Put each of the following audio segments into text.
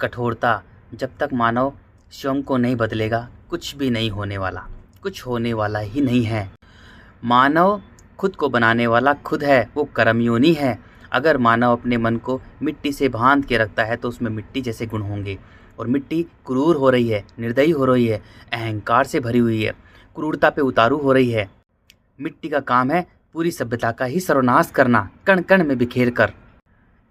कठोरता। जब तक मानव स्वयं को नहीं बदलेगा, कुछ भी नहीं होने वाला, कुछ होने वाला ही नहीं है। मानव खुद को बनाने वाला खुद है, वो कर्मयोनि है। अगर मानव अपने मन को मिट्टी से बांध के रखता है तो उसमें मिट्टी जैसे गुण होंगे। और मिट्टी क्रूर हो रही है, निर्दयी हो रही है, अहंकार से भरी हुई है, क्रूरता पे उतारू हो रही है। मिट्टी का काम है पूरी सभ्यता का ही सर्वनाश करना, कण कण में बिखेर कर।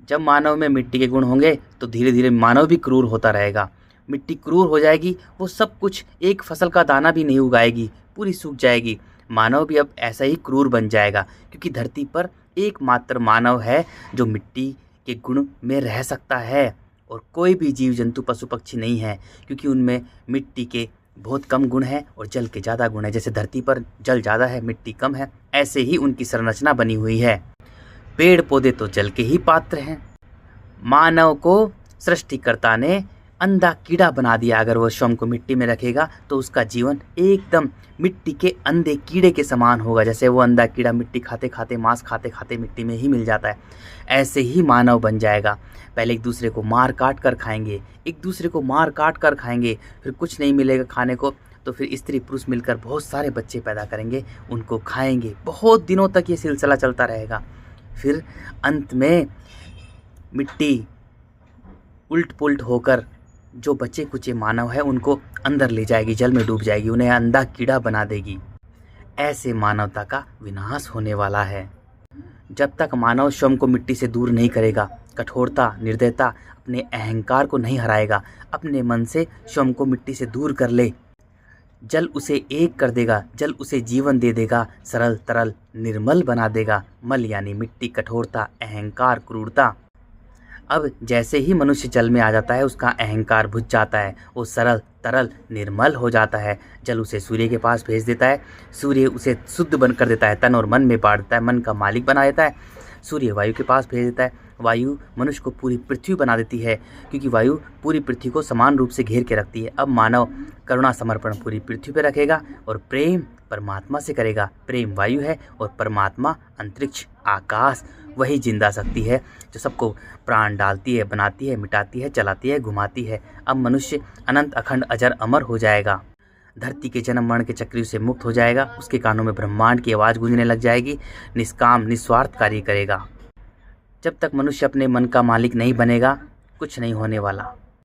जब मानव में मिट्टी के गुण होंगे तो धीरे धीरे मानव भी क्रूर होता रहेगा। मिट्टी क्रूर हो जाएगी, वो सब कुछ, एक फसल का दाना भी नहीं उगाएगी, पूरी सूख जाएगी। मानव भी अब ऐसा ही क्रूर बन जाएगा, क्योंकि धरती पर एकमात्र मानव है जो मिट्टी के गुण में रह सकता है। और कोई भी जीव जंतु पशु पक्षी नहीं है, क्योंकि उनमें मिट्टी के बहुत कम गुण हैं और जल के ज़्यादा गुण हैं। जैसे धरती पर जल ज़्यादा है, मिट्टी कम है, ऐसे ही उनकी संरचना बनी हुई है। पेड़ पौधे तो जल के ही पात्र हैं। मानव को सृष्टिकर्ता ने अंधा कीड़ा बना दिया। अगर वह स्वयं को मिट्टी में रखेगा तो उसका जीवन एकदम मिट्टी के अंधे कीड़े के समान होगा। जैसे वो अंधा कीड़ा मिट्टी खाते खाते, मांस खाते खाते मिट्टी में ही मिल जाता है, ऐसे ही मानव बन जाएगा। पहले एक दूसरे को मार काट कर खाएंगे, एक दूसरे को मार काट कर खाएंगे, फिर कुछ नहीं मिलेगा खाने को तो फिर स्त्री पुरुष मिलकर बहुत सारे बच्चे पैदा करेंगे, उनको खाएंगे। बहुत दिनों तक ये सिलसिला चलता रहेगा। फिर अंत में मिट्टी उल्ट पुल्ट होकर जो बचे कुचे मानव है उनको अंदर ले जाएगी, जल में डूब जाएगी, उन्हें अंधा कीड़ा बना देगी। ऐसे मानवता का विनाश होने वाला है। जब तक मानव स्वयं को मिट्टी से दूर नहीं करेगा, कठोरता, निर्दयता, अपने अहंकार को नहीं हराएगा, अपने मन से स्वयं को मिट्टी से दूर कर ले, जल उसे एक कर देगा, जल उसे जीवन दे देगा, सरल तरल निर्मल बना देगा। मल यानी मिट्टी, कठोरता, अहंकार, क्रूरता। अब जैसे ही मनुष्य जल में आ जाता है उसका अहंकार बुझ जाता है, वो सरल तरल निर्मल हो जाता है। जल उसे सूर्य के पास भेज देता है, सूर्य उसे शुद्ध बन कर देता है, तन और मन में बांट देता है, मन का मालिक बना देता है। सूर्य वायु के पास भेज देता है, वायु मनुष्य को पूरी पृथ्वी बना देती है, क्योंकि वायु पूरी पृथ्वी को समान रूप से घेर के रखती है। अब मानव करुणा समर्पण पूरी पृथ्वी पर रखेगा और प्रेम परमात्मा से करेगा। प्रेम वायु है और परमात्मा अंतरिक्ष, आकाश, वही जिंदा शक्ति है जो सबको प्राण डालती है, बनाती है, मिटाती है, चलाती है, घुमाती है। अब मनुष्य अनंत अखंड अजर अमर हो जाएगा, धरती के जन्म मरण के चक्र से मुक्त हो जाएगा, उसके कानों में ब्रह्मांड की आवाज़ गूंजने लग जाएगी, निष्काम निस्वार्थ कार्य करेगा। जब तक मनुष्य अपने मन का मालिक नहीं बनेगा, कुछ नहीं होने वाला।